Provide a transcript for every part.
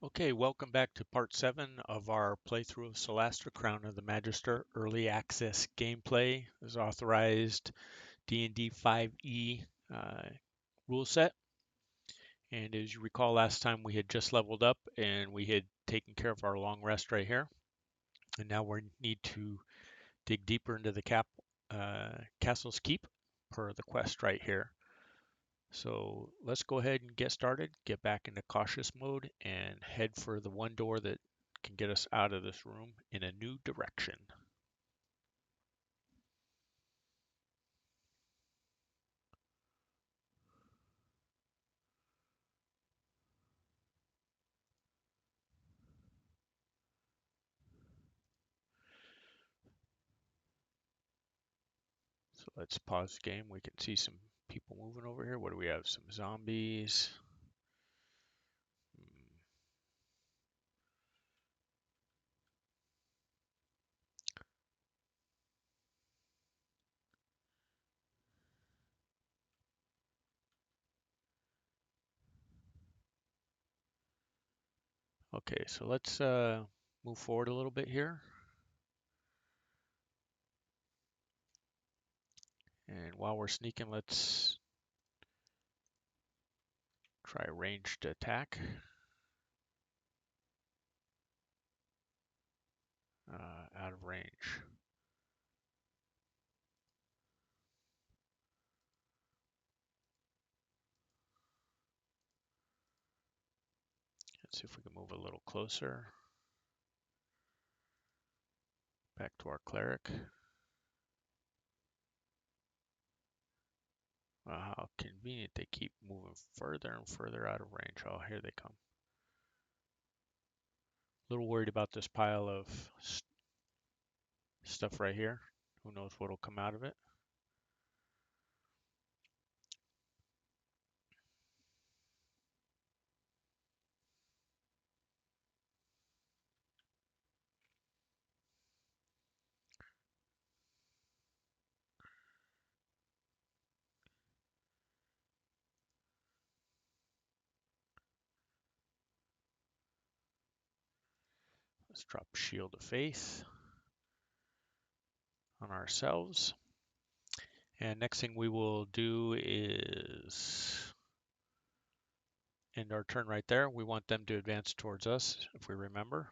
Okay, welcome back to part 7 of our playthrough of Solastra, Crown of the Magister early access gameplay. This is authorized D&D 5e rule set. And as you recall, last time we had just leveled up and we had taken care of our long rest right here. And now we need to dig deeper into the castle's keep per the quest right here. So let's go ahead and get started, get back into cautious mode, and head for the one door that can get us out of this room in a new direction. So let's pause the game. We can see some people moving over here. What do we have? Some zombies. Hmm. Okay, so let's move forward a little bit here. And while we're sneaking, let's try ranged attack. Out of range. Let's see if we can move a little closer. Back to our cleric. How convenient, they keep moving further and further out of range. Oh, here they come. A little worried about this pile of stuff right here. Who knows what'll come out of it. Let's drop Shield of Faith on ourselves. And next thing we will do is end our turn right there. We want them to advance towards us, if we remember.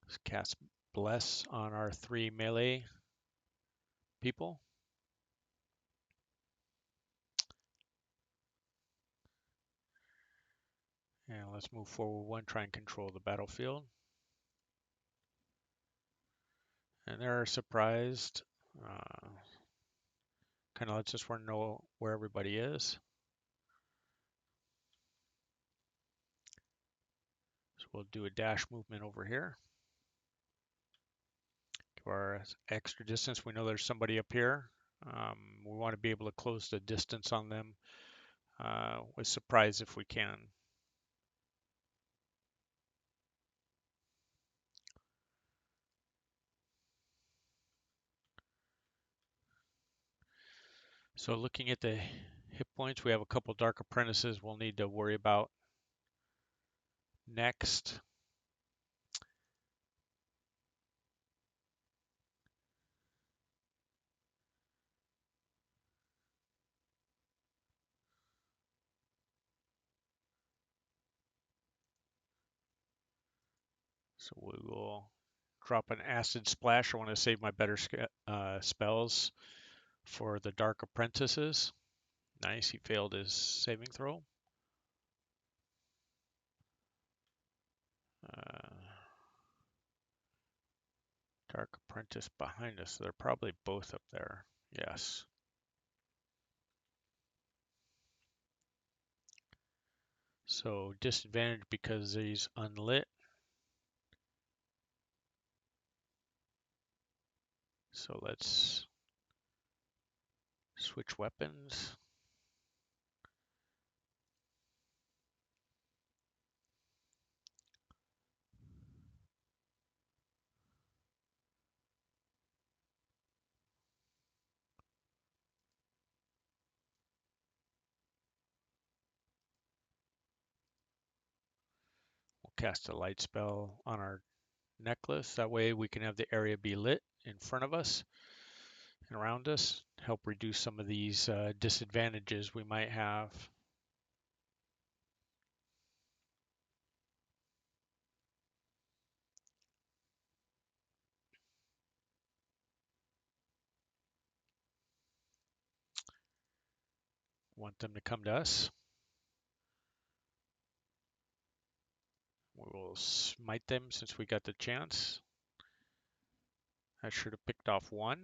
Let's cast Bless on our 3 melee people. And let's move forward one, try and control the battlefield. And they're surprised. Kind of lets us know where everybody is. So we'll do a dash movement over here. To our extra distance, we know there's somebody up here. We want to be able to close the distance on them with surprise if we can. So looking at the hit points, we have a couple Dark Apprentices we'll need to worry about next. So we will drop an Acid Splash. I want to save my better spells for the Dark Apprentices. Nice, he failed his saving throw. Uh, Dark Apprentice behind us. So they're probably both up there. Yes. So disadvantage because he's unlit. So let's switch weapons. cast a light spell on our necklace. That way we can have the area be lit in front of us and around us, help reduce some of these disadvantages we might have. Want them to come to us. We will smite them since we got the chance. I should have picked off one.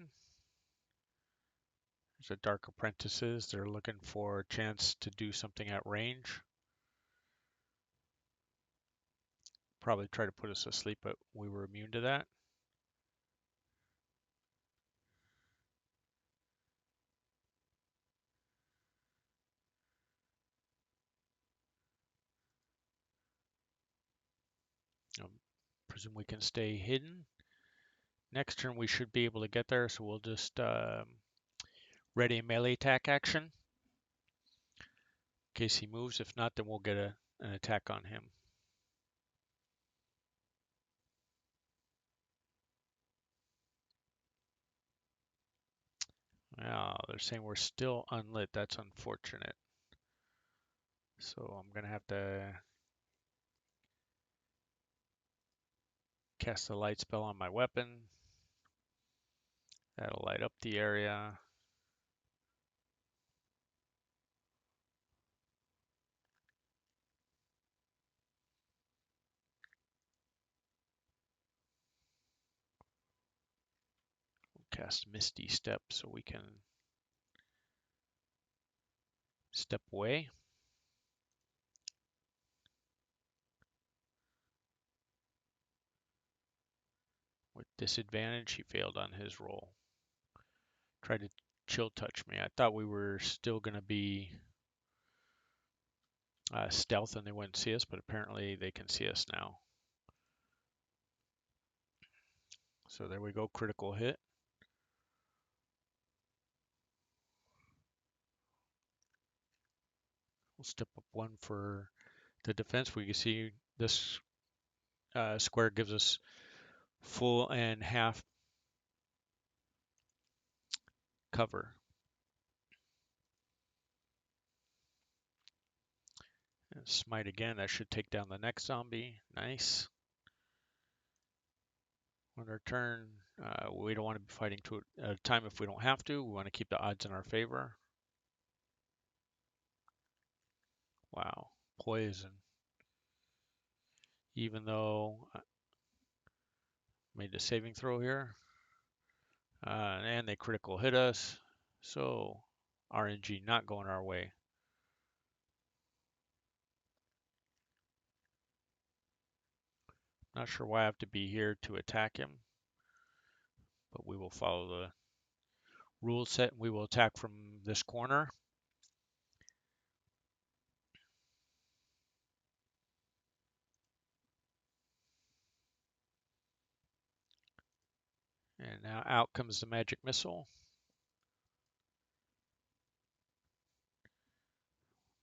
There's a Dark Apprentices. They're looking for a chance to do something at range. Probably try to put us asleep, but we were immune to that. I presume we can stay hidden. Next turn we should be able to get there, so we'll just ready a melee attack action in case he moves. If not, then we'll get an attack on him. Wow, they're saying we're still unlit. That's unfortunate. So I'm going to have to cast a light spell on my weapon. That'll light up the area. Cast Misty Step so we can step away. With disadvantage, he failed on his roll. Tried to chill touch me. I thought we were still going to be stealth and they wouldn't see us, but apparently they can see us now. So there we go, critical hit. We'll step up one for the defense. We can see this square gives us full and half cover. And smite again, that should take down the next zombie. Nice. On our turn, we don't want to be fighting two at a time if we don't have to. We want to keep the odds in our favor. Wow, poison. Even though I made a saving throw here. And they critical hit us. So RNG not going our way. Not sure why I have to be here to attack him. But we will follow the rule set. We will attack from this corner. And now out comes the magic missile.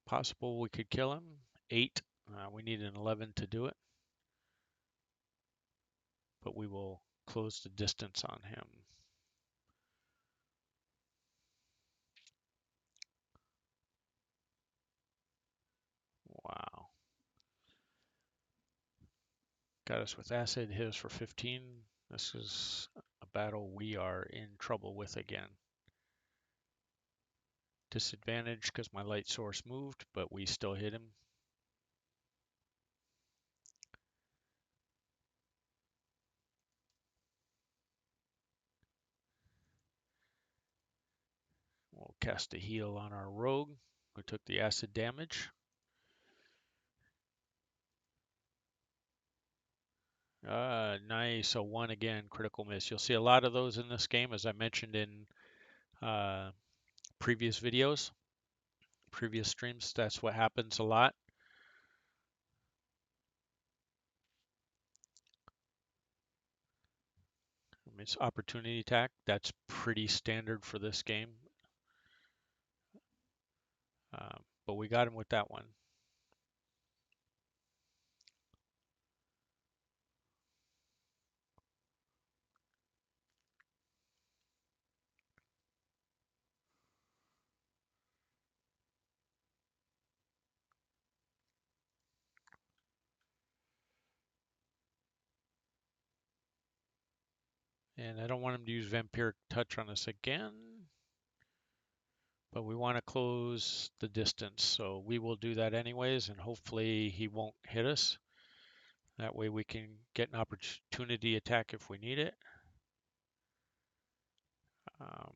Possible we could kill him. 8. We need an 11 to do it. But we will close the distance on him. Wow. Got us with acid, hit us for 15. This is a battle we are in trouble with again. Disadvantage because my light source moved, but we still hit him. We'll cast a heal on our rogue who took the acid damage. Nice, a 1 again, critical miss. You'll see a lot of those in this game, as I mentioned in previous videos, previous streams. That's what happens a lot. It's opportunity attack. That's pretty standard for this game. But we got him with that one. And I don't want him to use Vampiric Touch on us again, but we want to close the distance. So we will do that anyways, and hopefully he won't hit us. That way we can get an opportunity attack if we need it. Um,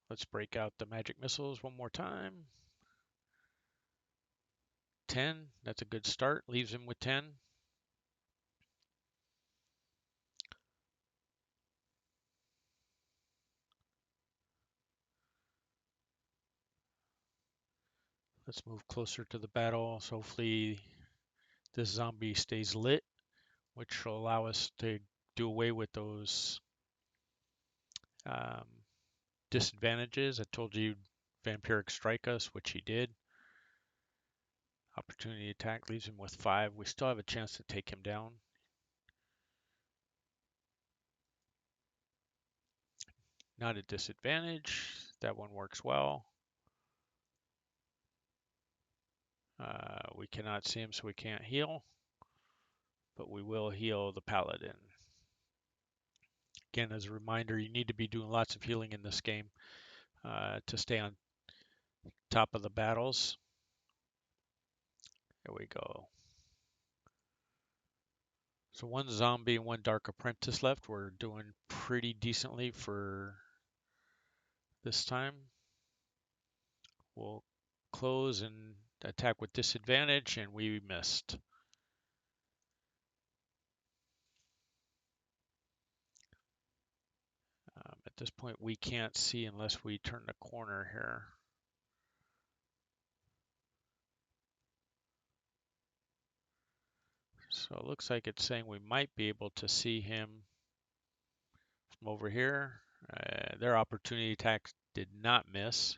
let's break out the magic missiles one more time. 10, that's a good start. Leaves him with 10. Let's move closer to the battle. So hopefully this zombie stays lit, which will allow us to do away with those um, disadvantages. I told you Vampiric Strike us, which he did. Opportunity attack leaves him with 5. We still have a chance to take him down. Not a disadvantage. That one works well. We cannot see him, so we can't heal. But we will heal the Paladin. Again, as a reminder, you need to be doing lots of healing in this game to stay on top of the battles. There we go. So one zombie and one Dark Apprentice left. We're doing pretty decently for this time. We'll close and attack with disadvantage, and we missed. At this point, we can't see unless we turn the corner here. So it looks like it's saying we might be able to see him from over here. Their opportunity attack did not miss.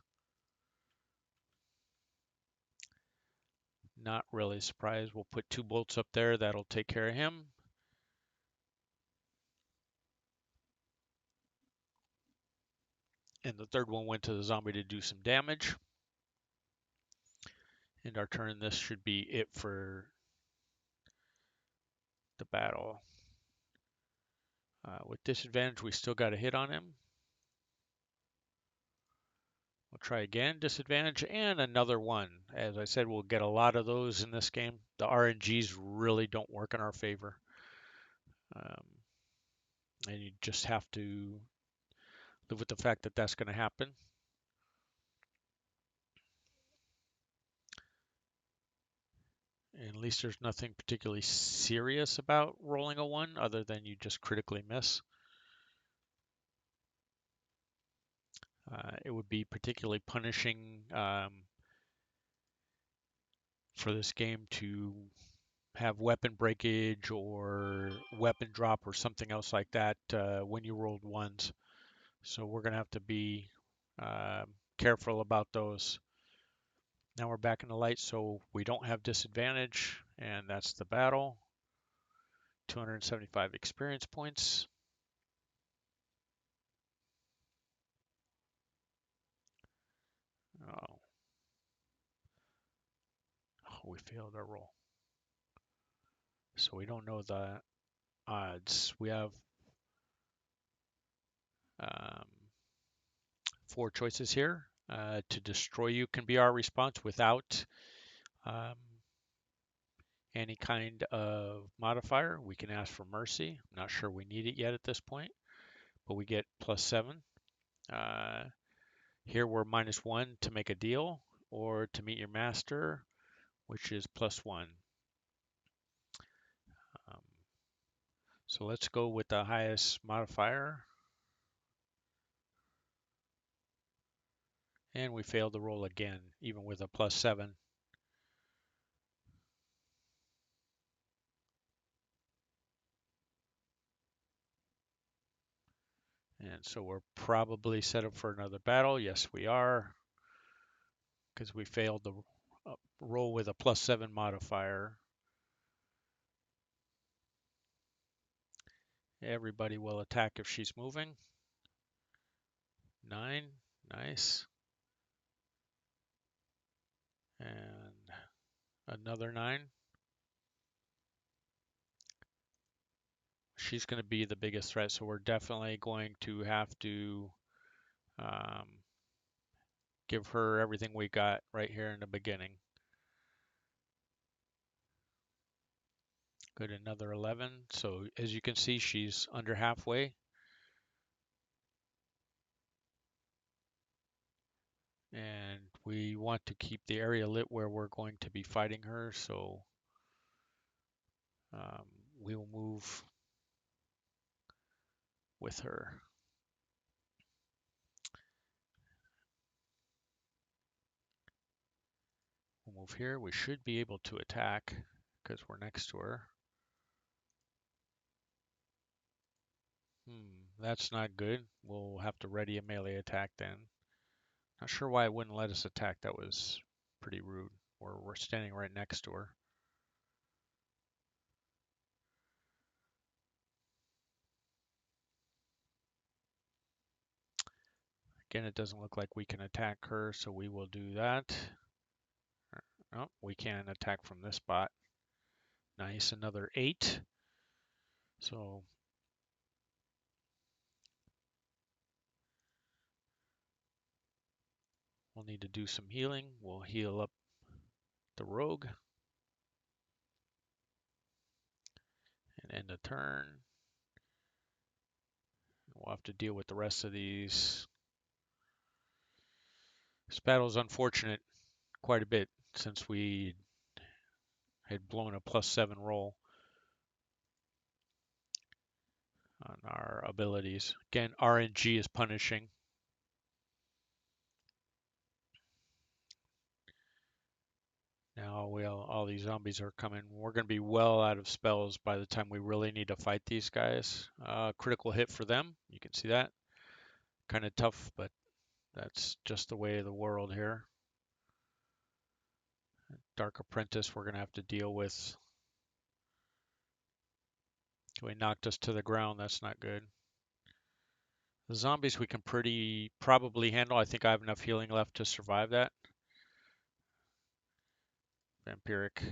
Not really surprised. We'll put 2 bolts up there. That'll take care of him. And the third one went to the zombie to do some damage. And our turn, this should be it for the battle. With disadvantage, we still got a hit on him. We'll try again, disadvantage, and another one. As I said, we'll get a lot of those in this game. The RNGs really don't work in our favor. And you just have to live with the fact that that's going to happen. And at least there's nothing particularly serious about rolling a 1 other than you just critically miss. It would be particularly punishing for this game to have weapon breakage or weapon drop or something else like that when you rolled 1s. So we're going to have to be careful about those. Now we're back in the light, so we don't have disadvantage, and that's the battle. 275 experience points. Oh, we failed our roll. So we don't know the odds. We have 4 choices here. To destroy you can be our response without um, any kind of modifier. We can ask for mercy. I'm not sure we need it yet at this point, but we get +7. Here we're -1 to make a deal or to meet your master, which is +1. Um, so let's go with the highest modifier. And we failed the roll again, even with a +7. And so we're probably set up for another battle. Yes, we are, because we failed the roll with a +7 modifier. Everybody will attack if she's moving. 9, nice. And another 9. she's going to be the biggest threat, so we're definitely going to have to um, give her everything we got right here in the beginning. Good, another 11. So as you can see, she's under halfway. And we want to keep the area lit where we're going to be fighting her, so um, we will move with her. We'll move here. We should be able to attack because we're next to her. That's not good. We'll have to ready a melee attack then. Not sure why it wouldn't let us attack. That was pretty rude. We're standing right next to her. Again, it doesn't look like we can attack her, so we will do that. Oh, we can attack from this spot. Nice, another 8. So we'll need to do some healing. We'll heal up the rogue and end the turn. We'll have to deal with the rest of these. This battle is unfortunate quite a bit since we had blown a +7 roll on our abilities. Again, RNG is punishing. Now all these zombies are coming. We're going to be well out of spells by the time we really need to fight these guys. Critical hit for them. You can see that. Kind of tough, but that's just the way of the world here. Dark Apprentice we're going to have to deal with. So he knocked us to the ground. That's not good. The zombies we can probably handle. I think I have enough healing left to survive that. Vampiric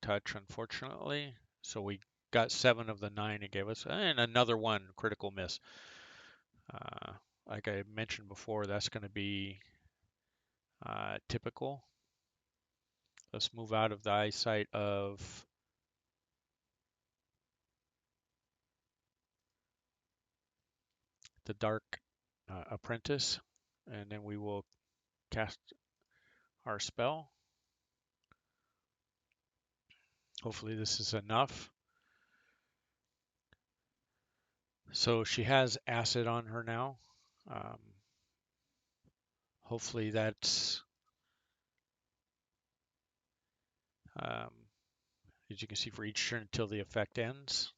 touch, unfortunately. So we got 7 of the 9 it gave us, and another one critical miss. Like I mentioned before, that's going to be typical. Let's move out of the eyesight of the Dark Apprentice, and then we will cast our spell. Hopefully this is enough. So she has acid on her now. Hopefully that's, as you can see, for each turn until the effect ends.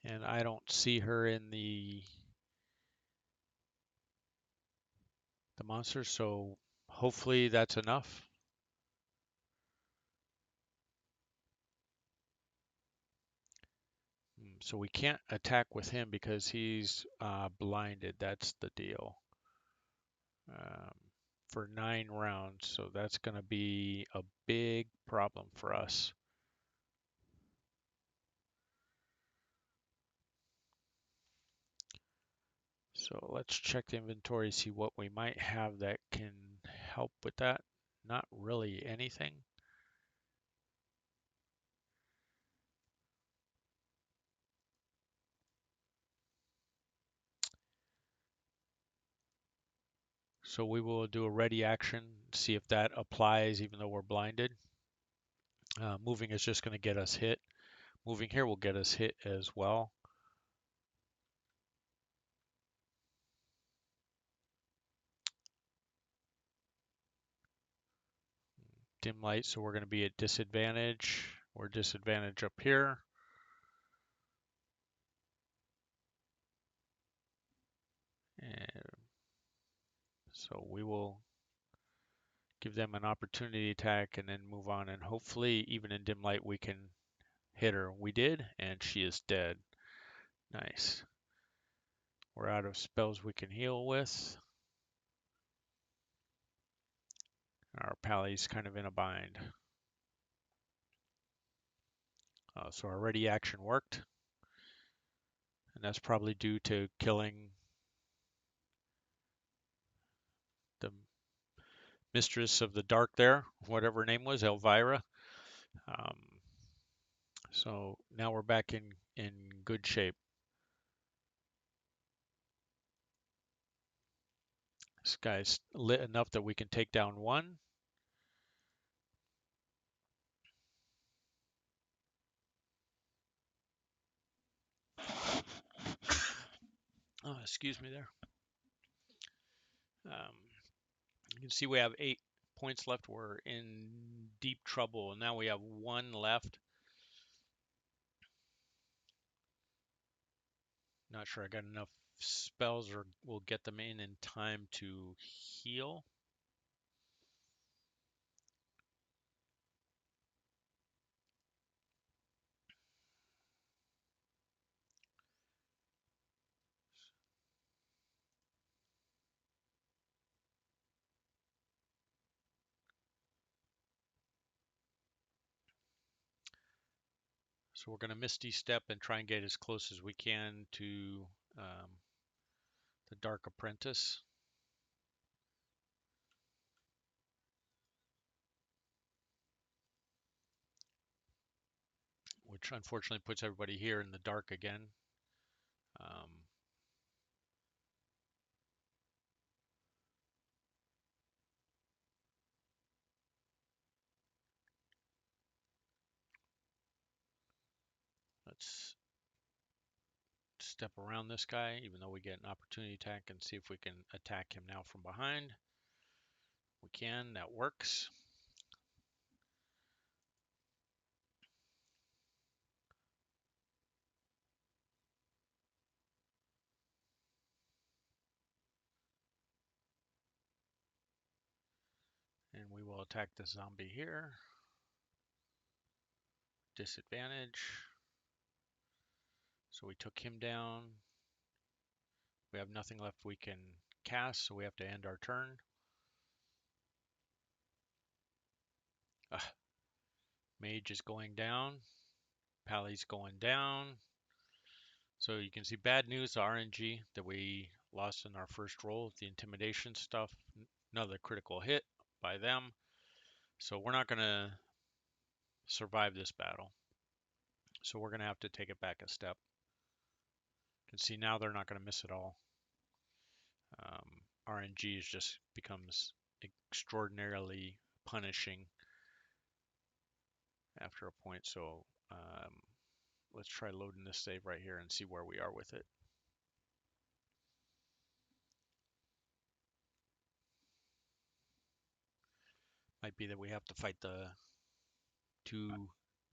And I don't see her in the monster, so hopefully that's enough. So we can't attack with him because he's blinded. That's the deal. For 9 rounds, so that's going to be a big problem for us. So let's check the inventory, see what we might have that can help with that. Not really anything. So we will do a ready action, see if that applies even though we're blinded. Moving is just going to get us hit. Moving here will get us hit as well. Dim light, so we're going to be at disadvantage. We're disadvantage up here. And so we will give them an opportunity attack and then move on, and hopefully even in dim light we can hit her. We did, and she is dead. Nice. We're out of spells we can heal with. Our pally's kind of in a bind. So our ready action worked, and that's probably due to killing the mistress of the dark there, whatever her name was, Elvira. Um, so now we're back in good shape. This guy's lit enough that we can take down one. Oh, excuse me there. You can see we have 8 points left. We're in deep trouble. Now we have 1 left. Not sure I got enough spells or we'll get them in time to heal. So we're going to Misty Step and try and get as close as we can to the Dark Apprentice. Which unfortunately puts everybody here in the dark again. Um, let's step around this guy, even though we get an opportunity attack, and see if we can attack him now from behind. We can, that works. And we will attack the zombie here. Disadvantage. So we took him down. We have nothing left we can cast, so we have to end our turn. Mage is going down. Pally's going down. So you can see bad news, RNG, that we lost in our first roll, the intimidation stuff. Another critical hit by them. So we're not going to survive this battle. So we're going to have to take it back a step. You can see now they're not going to miss it all. RNG just becomes extraordinarily punishing after a point. So let's try loading this save right here and see where we are with it. Might be that we have to fight the 2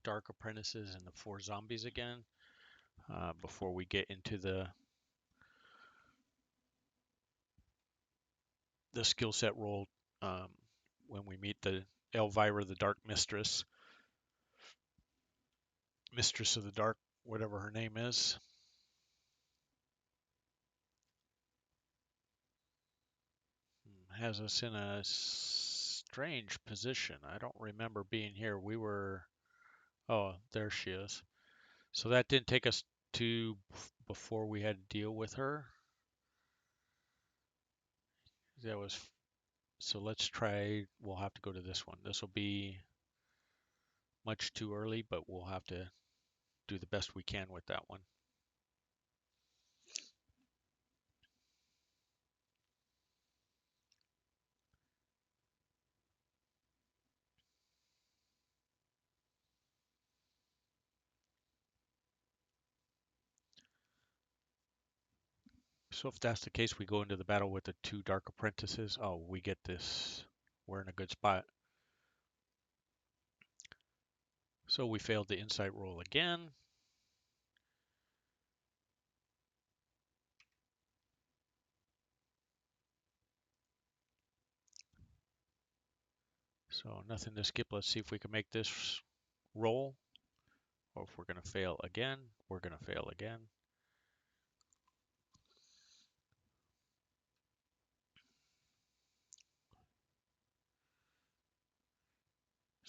dark apprentices and the 4 zombies again before we get into the skill set roll when we meet the Elvira, the Dark Mistress. Mistress of the Dark, whatever her name is. Has us in a strange position. I don't remember being here. We were... Oh, there she is. So that didn't take us to before we had to deal with her. That was... So let's try... We'll have to go to this one. This will be much too early, but we'll have to do the best we can with that one. So if that's the case, we go into the battle with the 2 Dark Apprentices. Oh, we get this. We're in a good spot. So we failed the insight roll again. So nothing to skip. Let's see if we can make this roll. Or if we're going to fail again. We're going to fail again.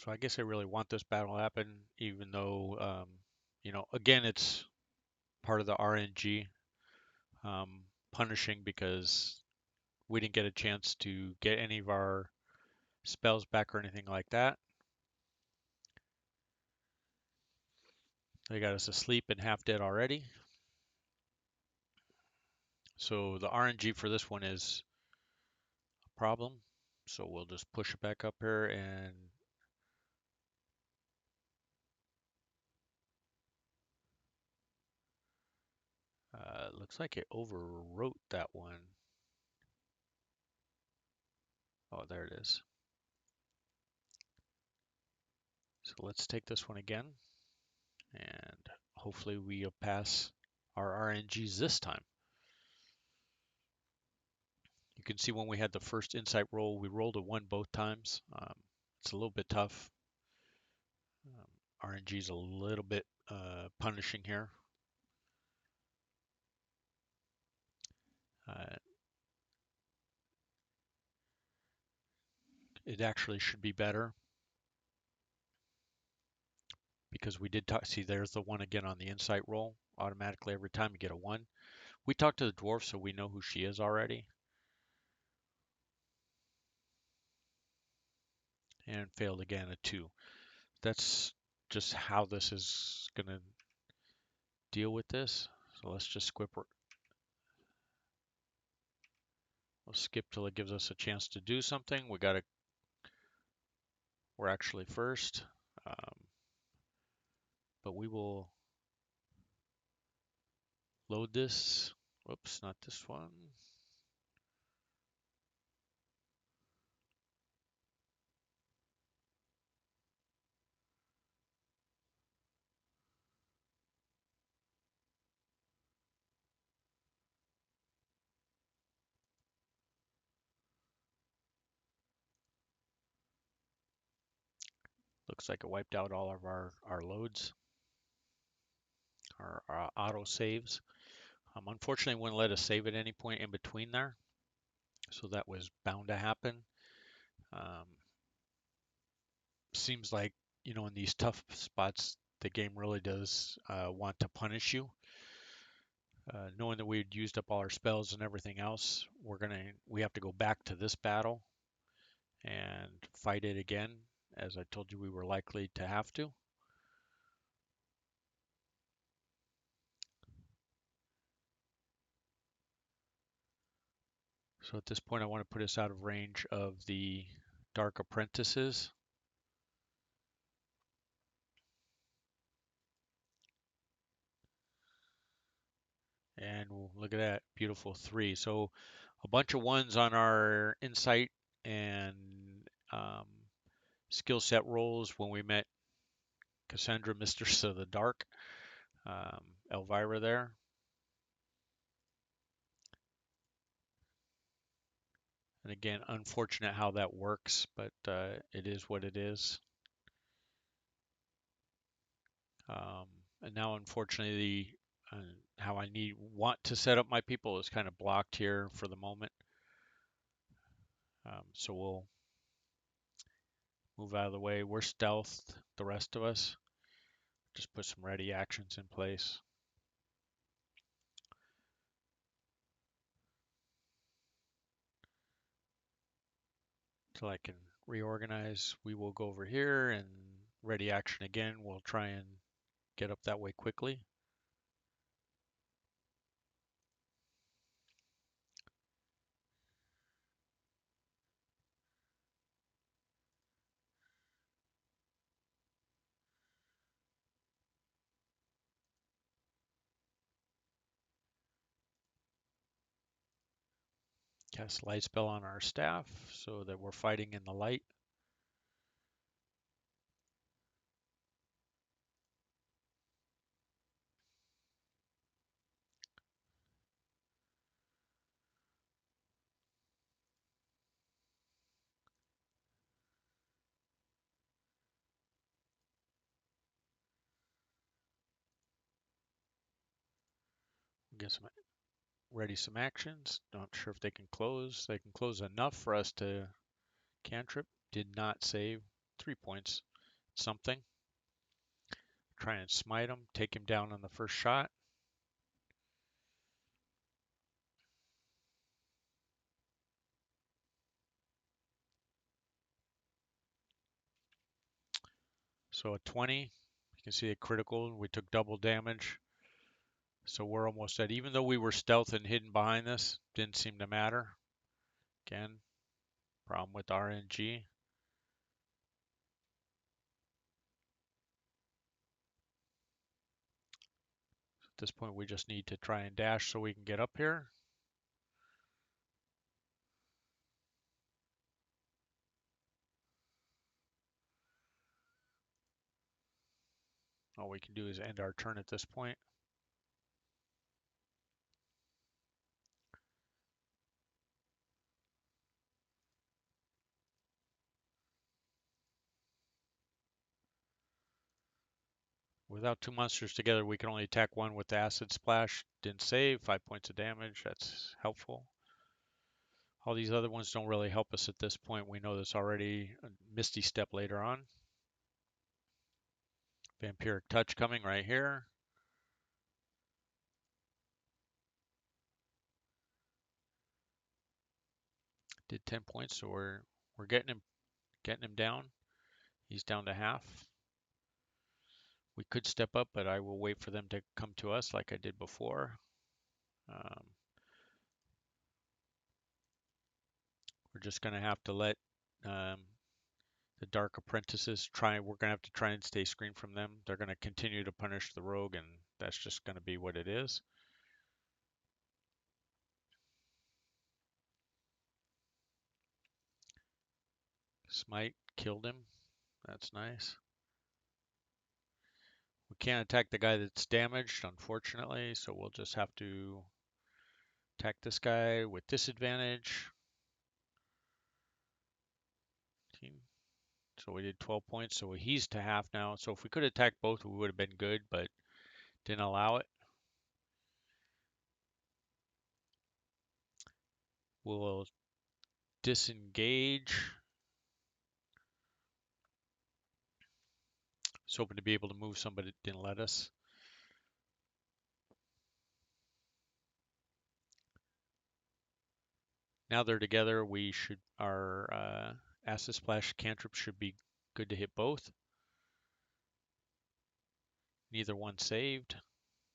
So I guess I really want this battle to happen, even though, again, it's part of the RNG, punishing because we didn't get a chance to get any of our spells back or anything like that. They got us asleep and half dead already. So the RNG for this one is a problem. So we'll just push it back up here and looks like it overwrote that one. Oh, there it is. So let's take this one again and hopefully we pass our RNGs this time. You can see when we had the first insight roll, we rolled a 1 both times. It's a little bit tough. RNG is a little bit punishing here. Uh, it actually should be better because we did talk. See, there's the 1 again on the insight roll. Automatically, every time you get a 1. We talked to the dwarf, so we know who she is already. And failed again, a 2. That's just how this is going to deal with this. So let's just we'll skip till it gives us a chance to do something. We're actually first, but we will load this. Whoops, not this one. Looks like it wiped out all of our loads, our auto saves. Unfortunately, it wouldn't let us save at any point in between there. So that was bound to happen. Seems like, in these tough spots, the game really does want to punish you. Knowing that we had used up all our spells and everything else, we have to go back to this battle and fight it again, as I told you we were likely to have to. So at this point, I want to put us out of range of the Dark Apprentices. And we'll look at that, beautiful 3. So a bunch of 1s on our insight and skill set rolls when we met Cassandra, Mistress of the Dark, Elvira there. And again, unfortunate how that works, but it is what it is. And now, unfortunately, how I want to set up my people is kind of blocked here for the moment. So we'll move out of the way. We're stealthed, the rest of us. Just put some ready actions in place. Till I can reorganize, we will go over here and ready action again. We'll try and get up that way quickly. Cast light spell on our staff so that we're fighting in the light. Get some ready some actions. Not sure if they can close. They can close enough for us to cantrip. Did not save. 3 points. something. Try and smite him, take him down on the first shot. So a 20, you can see a critical, we took double damage. So we're almost dead. Even though we were stealth and hidden behind this, didn't seem to matter. Again, problem with RNG. At this point, we just need to try and dash so we can get up here. All we can do is end our turn at this point. Without two monsters together, we can only attack one with the acid splash. Didn't save, 5 points of damage. That's helpful. All these other ones don't really help us at this point. We know this already. A Misty Step later on. Vampiric Touch coming right here. Did 10 points, so we're getting him down. He's down to half. We could step up, but I will wait for them to come to us like I did before. We're just going to have to let the Dark Apprentices try. We're going to have to try and stay screened from them. They're going to continue to punish the rogue, and that's just going to be what it is. Smite killed him. That's nice. We can't attack the guy that's damaged, unfortunately, so we'll just have to attack this guy with disadvantage. So we did 12 points, so he's to half now. So if we could attack both, we would have been good, but didn't allow it. We'll disengage. Was hoping to be able to move some, but it didn't let us. Now they're together, we should, our Acid Splash cantrip should be good to hit both. Neither one saved,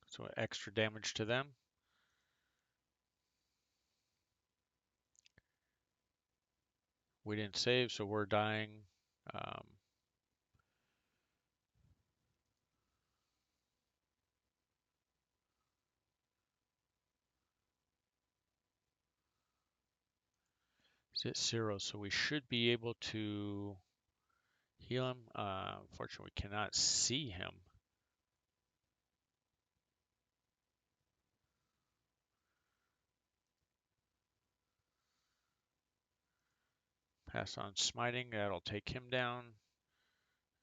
so extra damage to them. We didn't save, so we're dying. It's at 0, so we should be able to heal him. Unfortunately, we cannot see him. Pass on smiting, that'll take him down.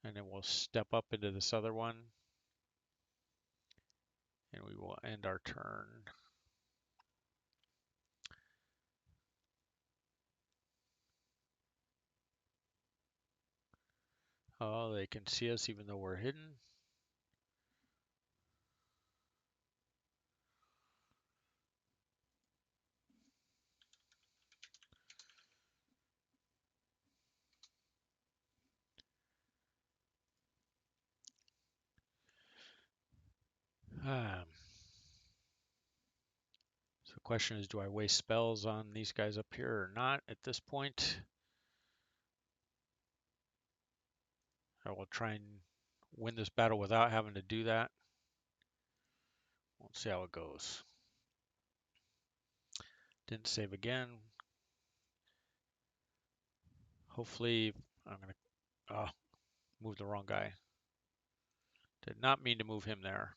And then we'll step up into this other one. And we will end our turn. Oh, they can see us even though we're hidden. So the question is, do I waste spells on these guys up here or not at this point? I will try and win this battle without having to do that. We'll see how it goes. Didn't save again. Hopefully, I'm going to move the wrong guy. Did not mean to move him there.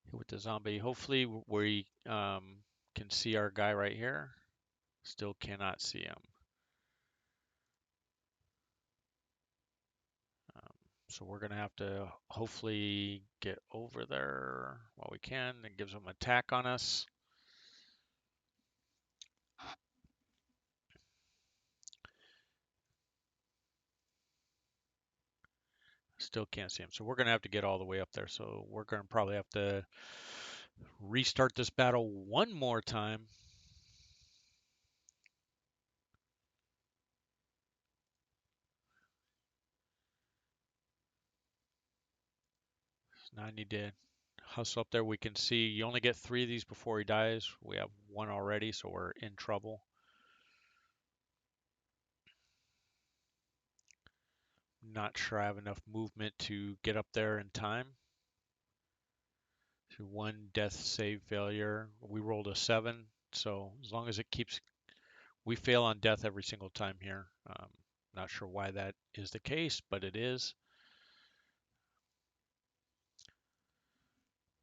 Hit with the zombie. Hopefully, we can see our guy right here. Still cannot see him. So we're going to have to hopefully get over there while we can. It gives them attack on us. Still can't see him. So we're going to have to get all the way up there. So we're going to probably have to restart this battle one more time. So now I need to hustle up there. We can see you only get 3 of these before he dies. We have 1 already, so we're in trouble. Not sure I have enough movement to get up there in time. So 1 death save failure. We rolled a 7, so as long as it keeps, we fail on death every single time here. Not sure why that is the case, but it is.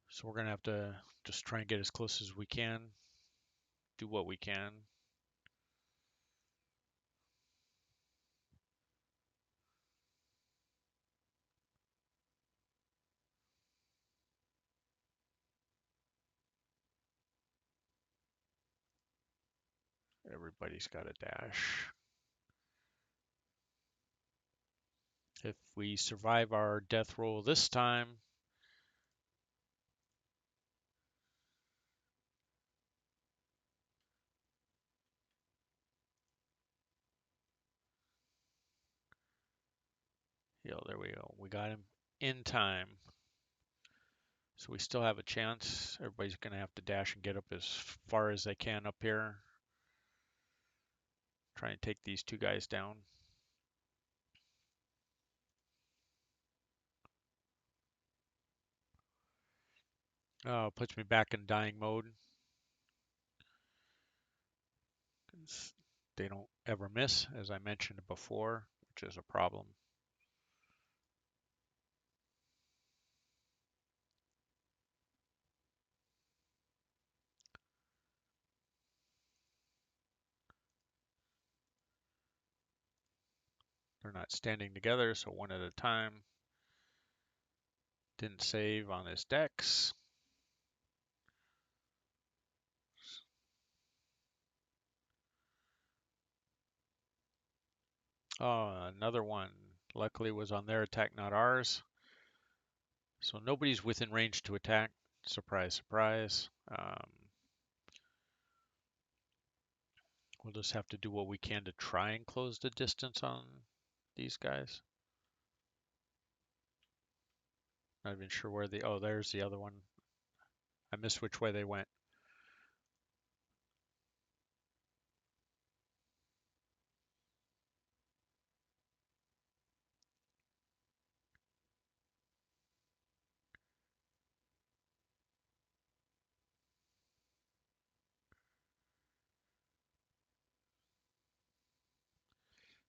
So we're gonna have to just try and get as close as we can, do what we can. Everybody's got a dash. If we survive our death roll this time, there we go. We got him in time. So we still have a chance. Everybody's going to have to dash and get up as far as they can up here. Try and take these 2 guys down. Oh, puts me back in dying mode. They don't ever miss, as I mentioned before, which is a problem. They're not standing together, so 1 at a time. Didn't save on his dex. Oh, another one. Luckily was on their attack, not ours. So nobody's within range to attack. Surprise, surprise. We'll just have to do what we can to try and close the distance on these guys. Not even sure where the, oh, there's the other one. I missed which way they went.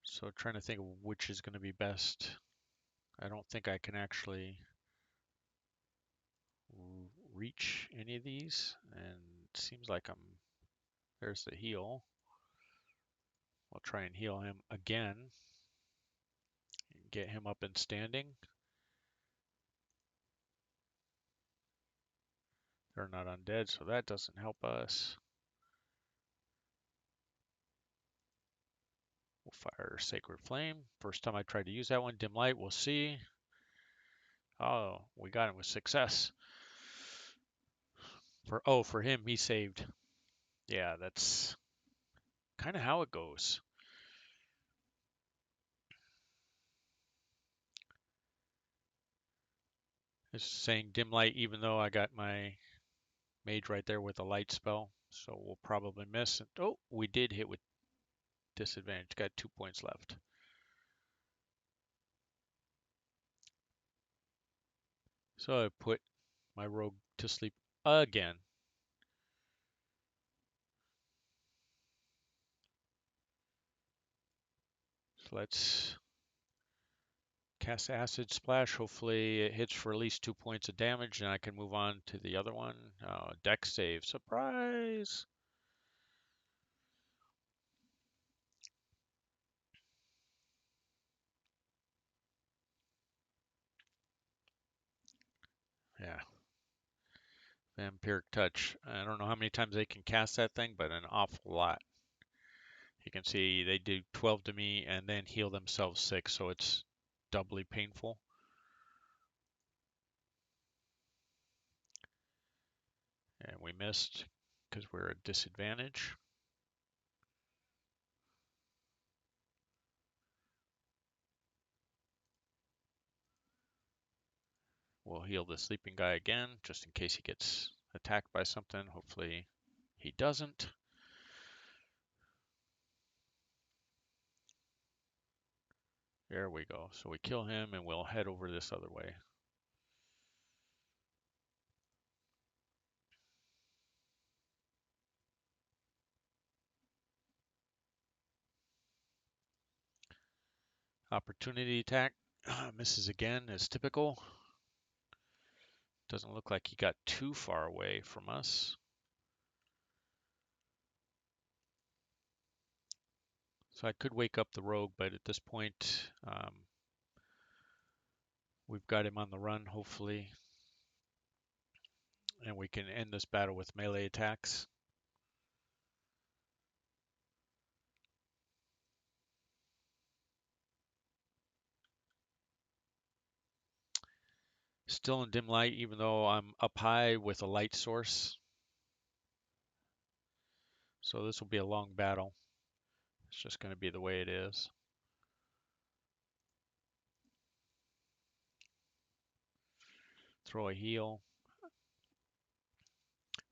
So trying to think of which is going to be best. I don't think I can actually reach any of these, and it seems like there's the heal. I'll try and heal him again and get him up and standing. They're not undead, so that doesn't help us. We'll fire Sacred Flame. First time I tried to use that one. Dim Light, we'll see. Oh, we got him with success. For him, he saved. Yeah, that's kind of how it goes. It's saying dim light, even though I got my mage right there with a light spell. So we'll probably miss. Oh, we did hit with disadvantage. Got 2 points left. So I put my rogue to sleep again. So let's cast Acid Splash. Hopefully it hits for at least 2 points of damage, and I can move on to the other one. Dex save. Surprise! Vampiric Touch. I don't know how many times they can cast that thing, but an awful lot. You can see they do 12 to me and then heal themselves 6, so it's doubly painful. And we missed because we're at disadvantage. We'll heal the sleeping guy again, just in case he gets attacked by something. Hopefully he doesn't. There we go. So we kill him and we'll head over this other way. Opportunity attack. Misses again as typical. Doesn't look like he got too far away from us. So I could wake up the rogue, but at this point, we've got him on the run, hopefully, and we can end this battle with melee attacks. Still in dim light, even though I'm up high with a light source. So this will be a long battle. It's just going to be the way it is. Throw a heal.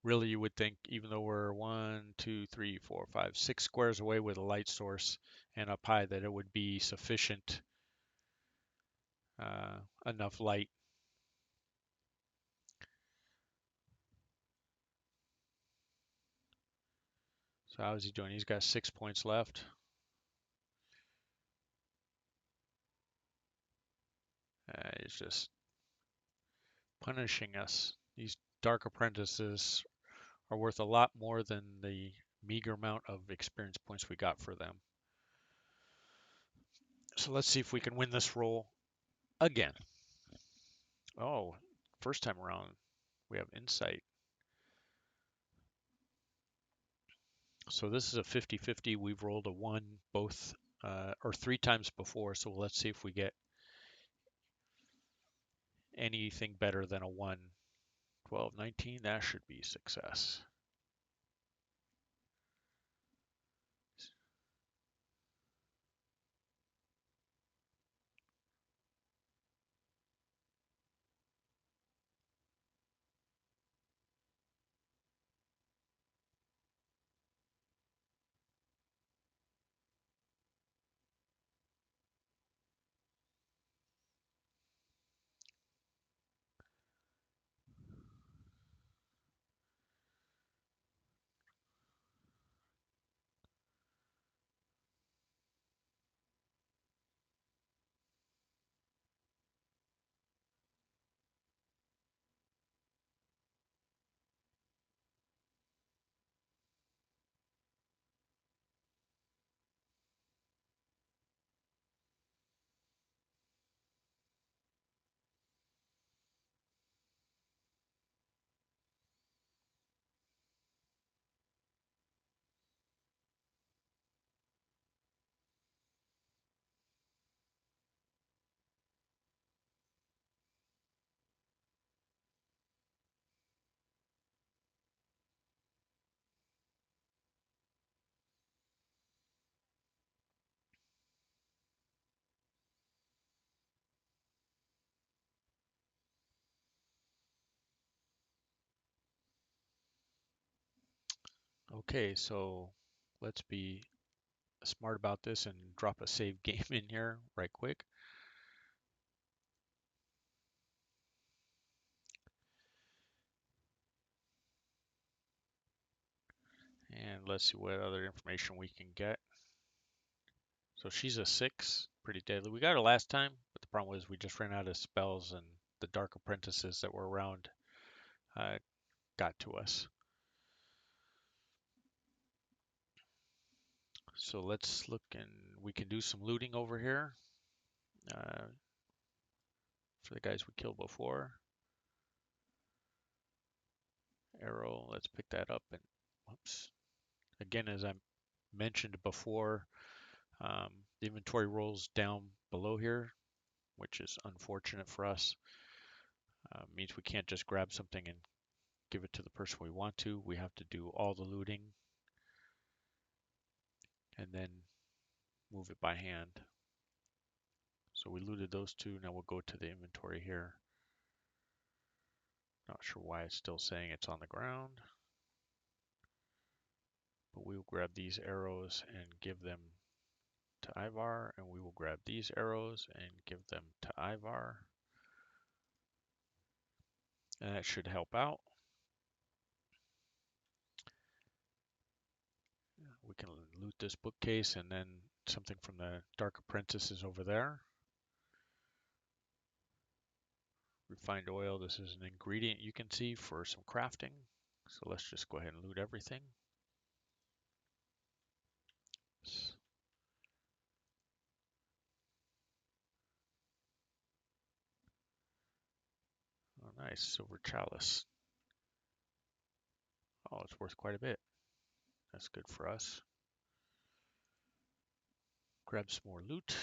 Really, you would think, even though we're 1, 2, 3, 4, 5, 6 squares away with a light source and up high, that it would be sufficient enough light. So how is he doing? He's got 6 points left. He's just punishing us. These Dark Apprentices are worth a lot more than the meager amount of experience points we got for them. So let's see if we can win this roll again. Oh, first time around, we have insight. So this is a 50-50. We've rolled a 1 both or 3 times before. So let's see if we get anything better than a 1. 12, 19, that should be success. Okay, so let's be smart about this and drop a save game in here right quick. And let's see what other information we can get. So she's a 6, pretty deadly. We got her last time, but the problem was we just ran out of spells and the Dark Apprentices that were around got to us. So let's look, and we can do some looting over here uh, for the guys we killed before. arrow. Let's pick that up and whoops. Again, as I mentioned before, the inventory rolls down below here, which is unfortunate for us. Means we can't just grab something and give it to the person we want to. We have to do all the looting and then move it by hand. So we looted those two. Now we'll go to the inventory here. Not sure why it's still saying it's on the ground. But we will grab these arrows and give them to Ivar, and we will grab these arrows and give them to Ivar. And that should help out. We can loot this bookcase and then something from the Dark Apprentice is over there. Refined oil, this is an ingredient you can see for some crafting. So let's just go ahead and loot everything. Oh, nice, silver chalice. Oh, it's worth quite a bit. That's good for us. Grab some more loot.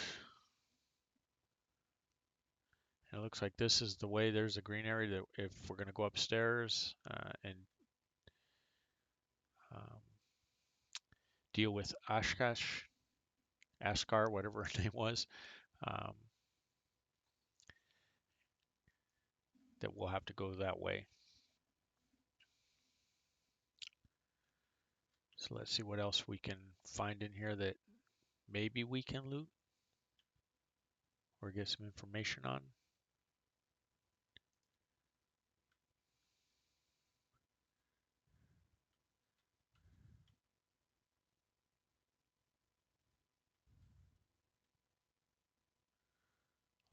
And it looks like this is the way. There's a green area that if we're going to go upstairs and um, deal with Ashkar, whatever her name was, um, that we'll have to go that way. So let's see what else we can find in here that maybe we can loot or get some information on.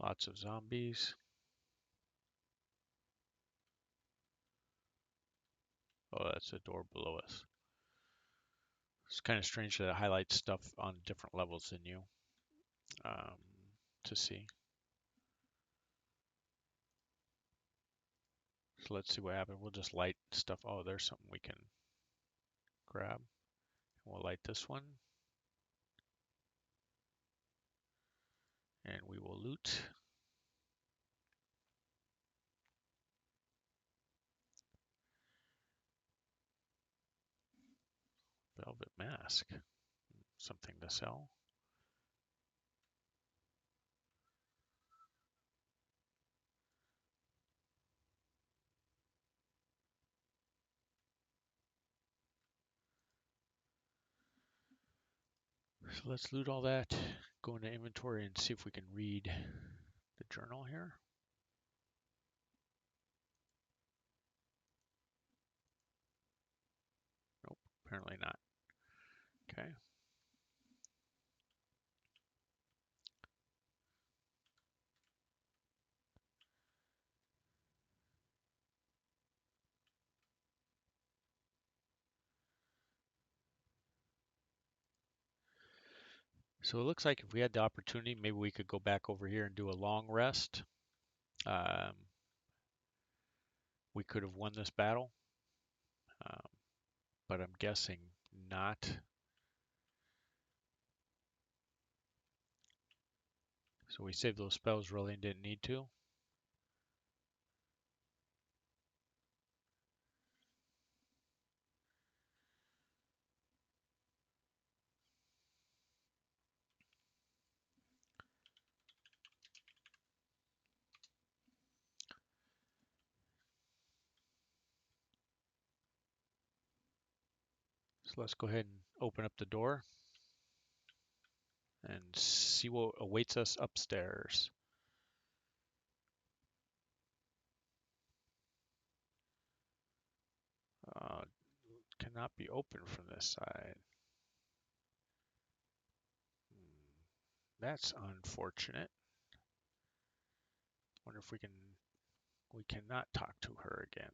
Lots of zombies. Oh, that's a door below us. It's kind of strange that it highlights stuff on different levels than you um, to see. So let's see what happens. We'll just light stuff. Oh, there's something we can grab. We'll light this one. And we will loot. Velvet mask. Something to sell. So let's loot all that. Go into inventory and see if we can read the journal here. Nope, apparently not. Okay. So it looks like if we had the opportunity, maybe we could go back over here and do a long rest. Um, we could have won this battle, um, but I'm guessing not. So we saved those spells really and didn't need to. So let's go ahead and open up the door and see what awaits us upstairs. Cannot be opened from this side. That's unfortunate. Wonder if we can. We cannot talk to her again.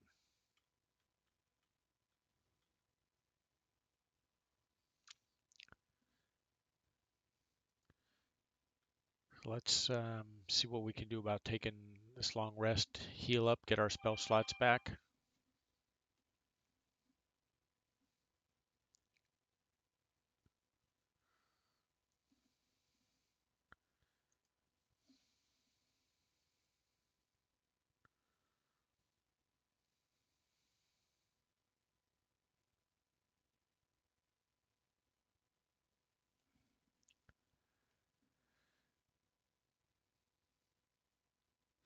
Let's see what we can do about taking this long rest, heal up, get our spell slots back.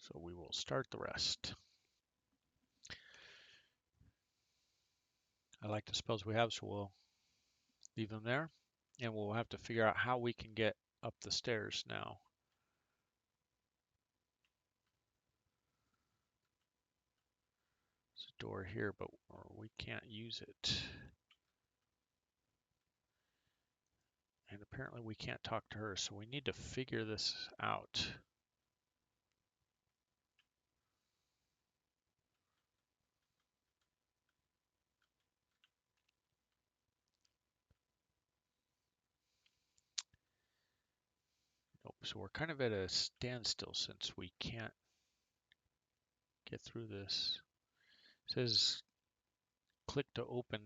So we will start the rest. I like the spells we have, so we'll leave them there. And we'll have to figure out how we can get up the stairs now. There's a door here, but we can't use it. And apparently we can't talk to her, so we need to figure this out. Nope, so we're kind of at a standstill since we can't get through this. It says click to open.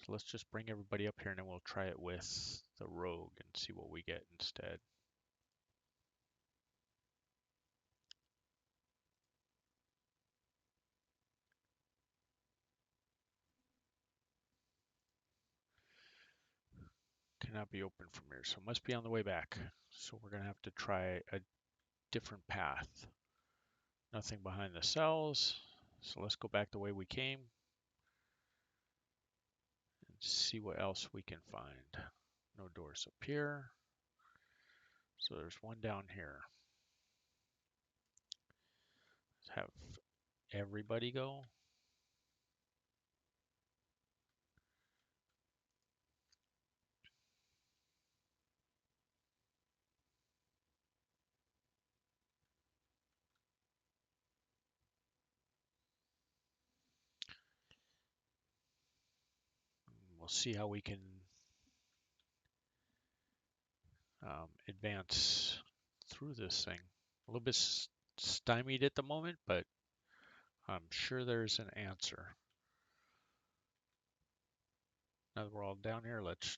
So let's just bring everybody up here and then we'll try it with the rogue and see what we get instead. Cannot be open from here, so it must be on the way back. So we're gonna have to try a different path. Nothing behind the cells. So let's go back the way we came and see what else we can find. No doors up here. So there's one down here. Let's have everybody go. We'll see how we can advance through this thing. A little bit stymied at the moment, but I'm sure there's an answer. Now that we're all down here, let's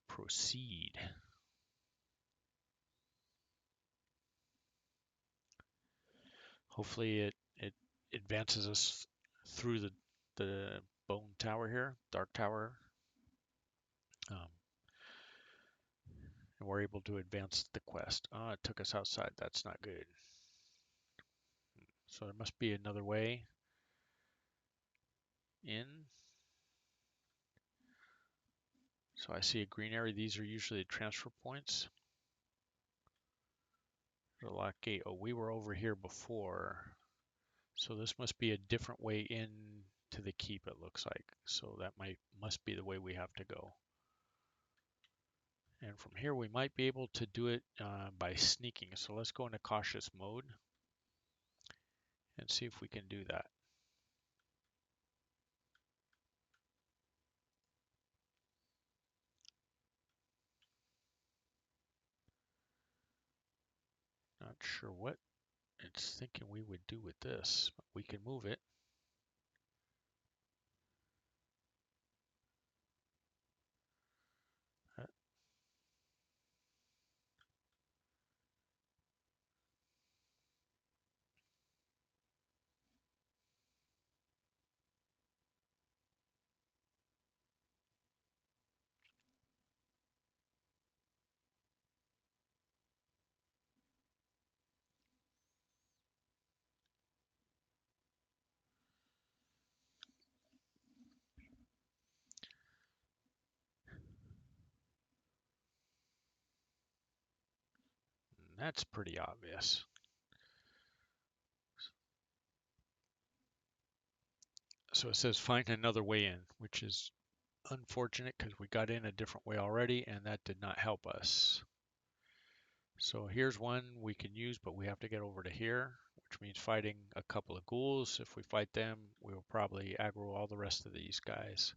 proceed. Hopefully it advances us through the bone tower here, dark tower. And we're able to advance the quest. It took us outside. That's not good. So there must be another way in. So I see a green area. These are usually the transfer points. There's a lock gate. Oh, we were over here before. So this must be a different way in to the keep, it looks like. So that must be the way we have to go. And from here, we might be able to do it by sneaking. So let's go into cautious mode and see if we can do that. Not sure what it's thinking we would do with this, but we can move it. That's pretty obvious. So it says find another way in, which is unfortunate because we got in a different way already and that did not help us. So here's one we can use, but we have to get over to here, which means fighting a couple of ghouls. If we fight them, we will probably aggro all the rest of these guys.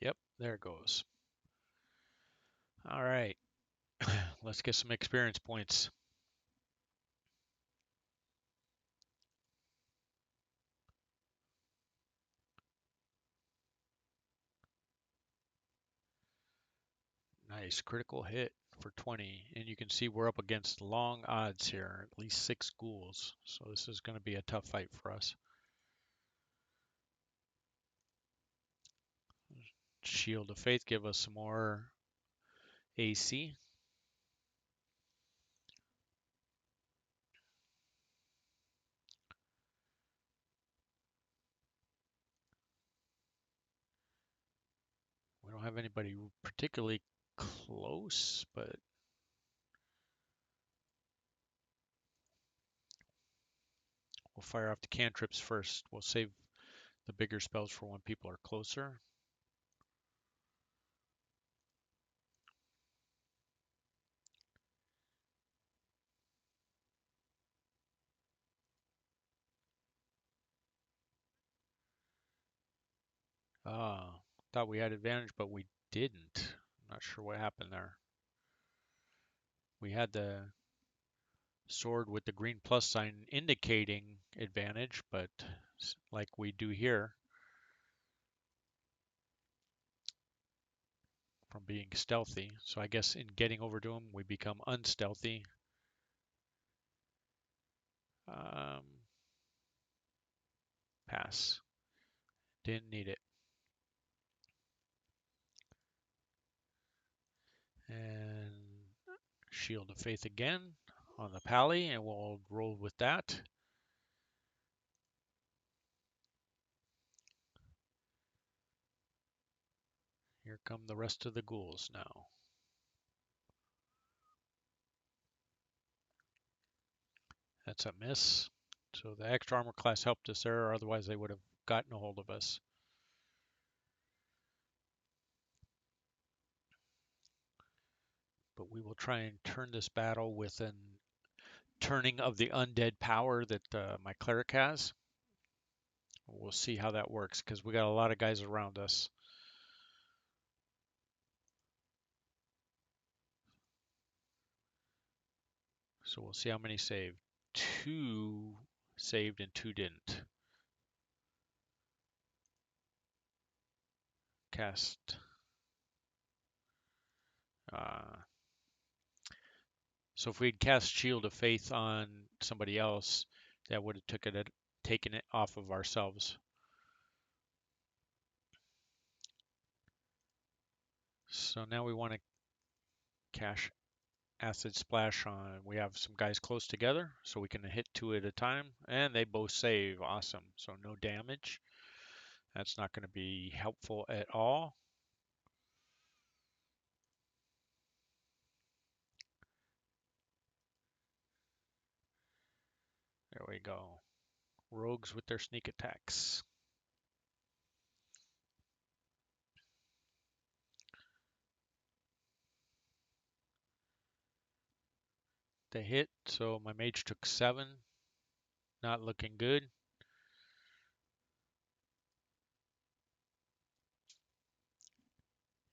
Yep, there it goes. All right, let's get some experience points. Nice critical hit for 20. And you can see we're up against long odds here, at least 6 ghouls. So this is going to be a tough fight for us. Shield of Faith give us some more AC. We don't have anybody particularly close, but we'll fire off the cantrips first. We'll save the bigger spells for when people are closer. Thought we had advantage, but we didn't. I'm not sure what happened there. We had the sword with the green plus sign indicating advantage, but like we do here, from being stealthy. So I guess in getting over to him, we become unstealthy. Um, Pass. Didn't need it. And Shield of Faith again on the pally, and we'll roll with that. Here come the rest of the ghouls now. That's a miss. So the extra armor class helped us there, otherwise they would have gotten a hold of us. But we will try and turn this battle with an turning of the undead power that my cleric has. We'll see how that works because we got a lot of guys around us. So we'll see how many saved. 2 saved and 2 didn't. Cast. So if we'd cast Shield of Faith on somebody else, that would have taken it off of ourselves. So now we want to cast Acid Splash on. We have some guys close together, so we can hit 2 at a time, and they both save. Awesome. So no damage. That's not going to be helpful at all. There we go. Rogues with their sneak attacks. They hit, so my mage took 7. Not looking good.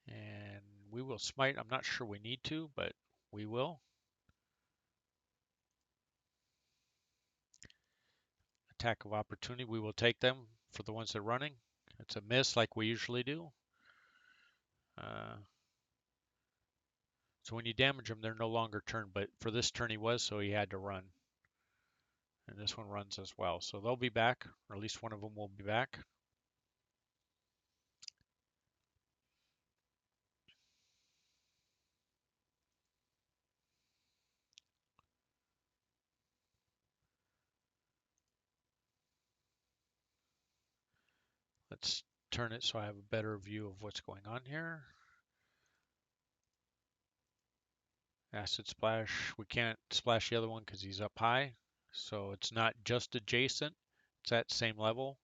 And we will smite. I'm not sure we need to, but we will. Attack of opportunity. We will take them for the ones that are running. It's a miss like we usually do. So when you damage them, they're no longer turned, but for this turn he was, so he had to run. And this one runs as well. So they'll be back, or at least one of them will be back. Let's turn it so I have a better view of what's going on here. Acid Splash. We can't splash the other one because he's up high. So it's not just adjacent. It's at same level.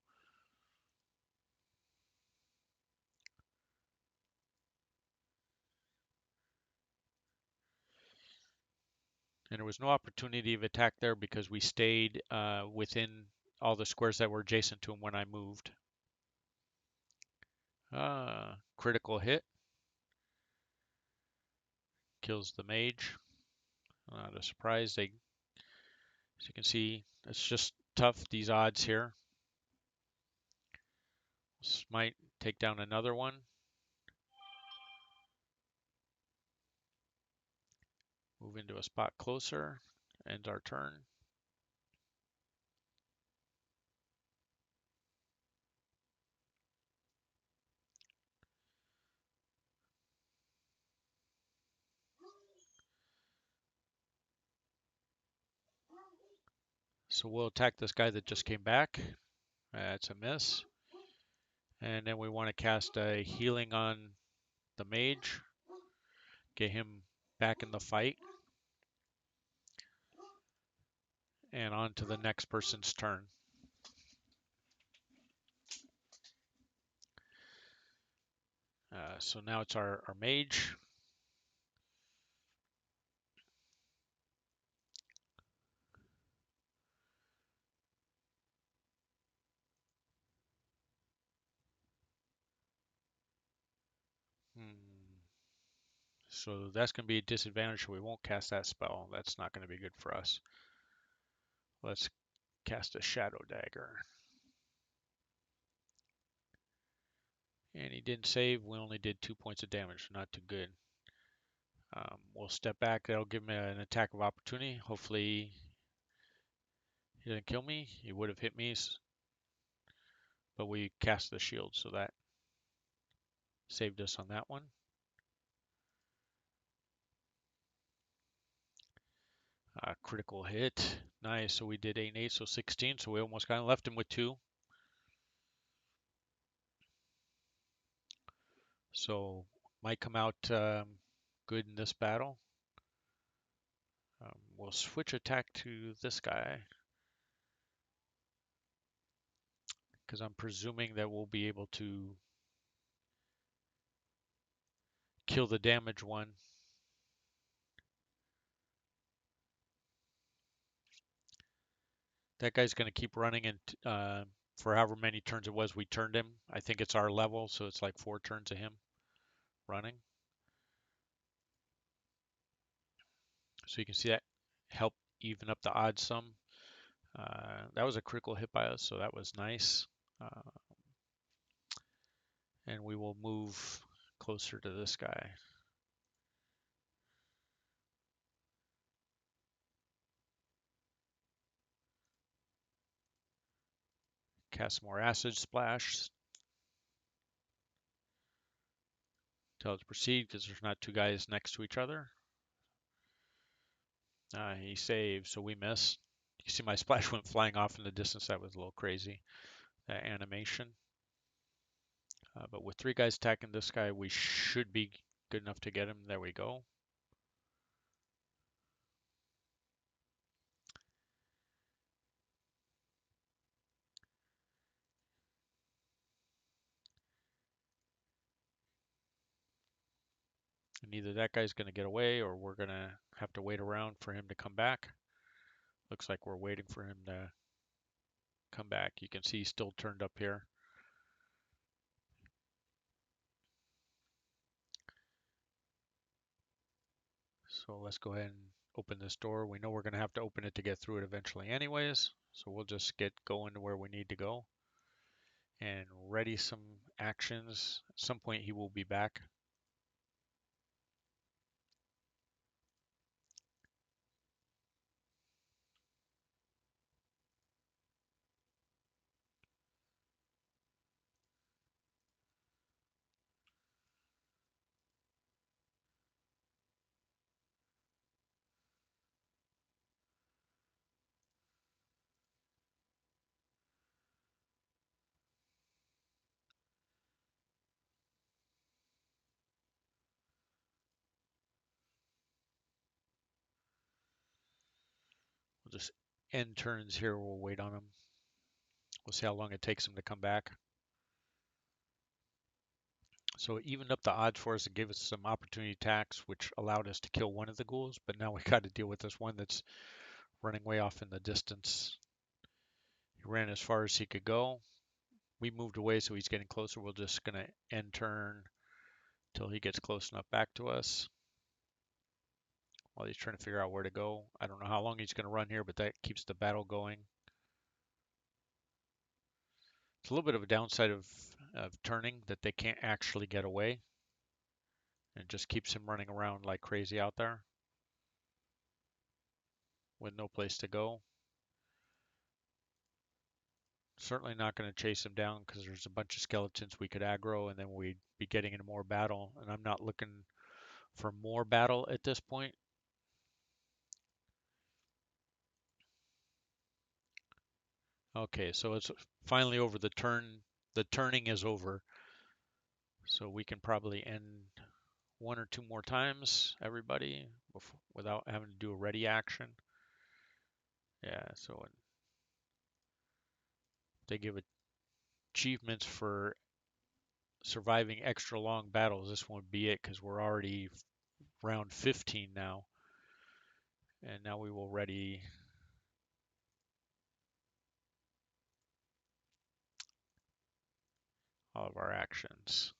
And there was no opportunity of attack there because we stayed within all the squares that were adjacent to him when I moved. Critical hit. Kills the mage. Not a surprise. As you can see, it's just tough, these odds here. This might take down another one. Move into a spot closer. End our turn. So we'll attack this guy that just came back. That's a miss. And then we want to cast a healing on the mage. Get him back in the fight. And on to the next person's turn. So now it's our mage. So that's going to be a disadvantage, so we won't cast that spell. That's not going to be good for us. Let's cast a Shadow Dagger. And he didn't save. We only did 2 points of damage. Not too good. We'll step back. That'll give him an attack of opportunity. Hopefully he didn't kill me. He would have hit me, but we cast the shield, so that saved us on that one. Critical hit. Nice. So we did 8 and 8, so 16. So we almost kind of left him with 2. So might come out good in this battle. We'll switch attack to this guy because I'm presuming that we'll be able to kill the damage one. That guy's going to keep running, and for however many turns it was we turned him. I think it's our level, so it's like 4 turns of him running. So you can see that help even up the odds some. That was a critical hit by us, so that was nice. And we will move closer to this guy. Cast more acid splash. Tell it to proceed because there's not 2 guys next to each other. He saved, so we missed. You see my splash went flying off in the distance. That was a little crazy, that animation. But with 3 guys attacking this guy, we should be good enough to get him. There we go. And either that guy's going to get away or we're going to have to wait around for him to come back. Looks like we're waiting for him to come back. You can see he's still turned up here. So let's go ahead and open this door. We know we're going to have to open it to get through it eventually anyways. So we'll just get going to where we need to go and ready some actions. At some point he will be back. We'll just end turns here. We'll wait on him. We'll see how long it takes him to come back. So it evened up the odds for us. It gave us some opportunity attacks, which allowed us to kill one of the ghouls. But now we got to deal with this one that's running way off in the distance. He ran as far as he could go. We moved away, so he's getting closer. We're just going to end turn until he gets close enough back to us. While he's trying to figure out where to go. I don't know how long he's going to run here, but that keeps the battle going. It's a little bit of a downside of turning that they can't actually get away. It just keeps him running around like crazy out there with no place to go. Certainly not going to chase him down because there's a bunch of skeletons we could aggro and then we'd be getting into more battle. And I'm not looking for more battle at this point. Okay, so it's finally over. The turn. The turning is over. So we can probably end one or two more times, everybody, before, without having to do a ready action. Yeah, so they give achievements for surviving extra long battles. This won't be it because we're already round 15 now. And now we will ready all of our actions.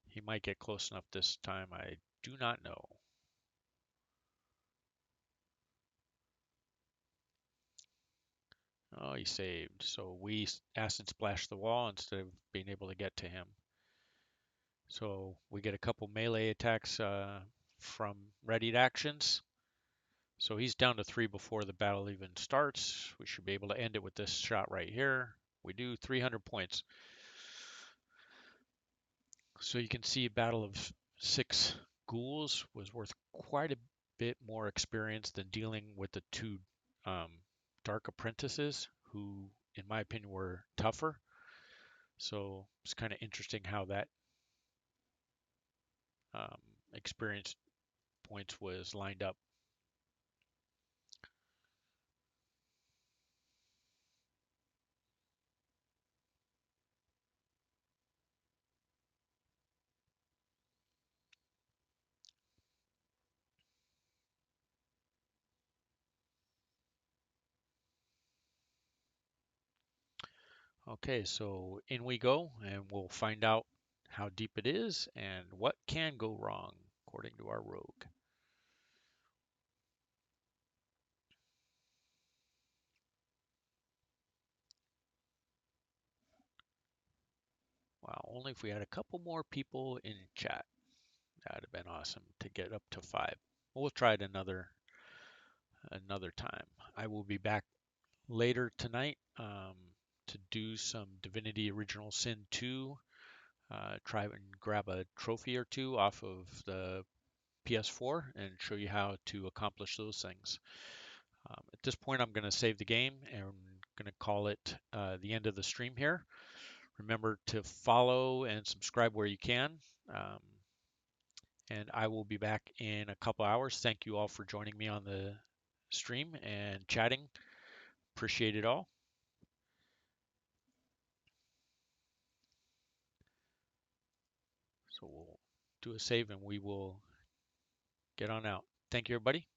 He might get close enough this time. I do not know. Oh, he saved. So we acid splash the wall instead of being able to get to him. So we get a couple melee attacks from readied actions. So he's down to 3 before the battle even starts. We should be able to end it with this shot right here. We do 300 points. So you can see a battle of 6 ghouls was worth quite a bit more experience than dealing with the 2 um, dark apprentices, who, in my opinion, were tougher. So it's kind of interesting how that um, experience points was lined up. Okay, so in we go, and we'll find out how deep it is and what can go wrong, according to our rogue. Wow, only if we had a couple more people in chat. That'd have been awesome to get up to 5. We'll try it another time. I will be back later tonight to do some Divinity Original Sin 2. Try and grab a trophy or two off of the PS4 and show you how to accomplish those things. At this point, I'm going to save the game and going to call it the end of the stream here. Remember to follow and subscribe where you can. Um, and I will be back in a couple hours. Thank you all for joining me on the stream and chatting. Appreciate it all. So we'll do a save and we will get on out. Thank you, everybody.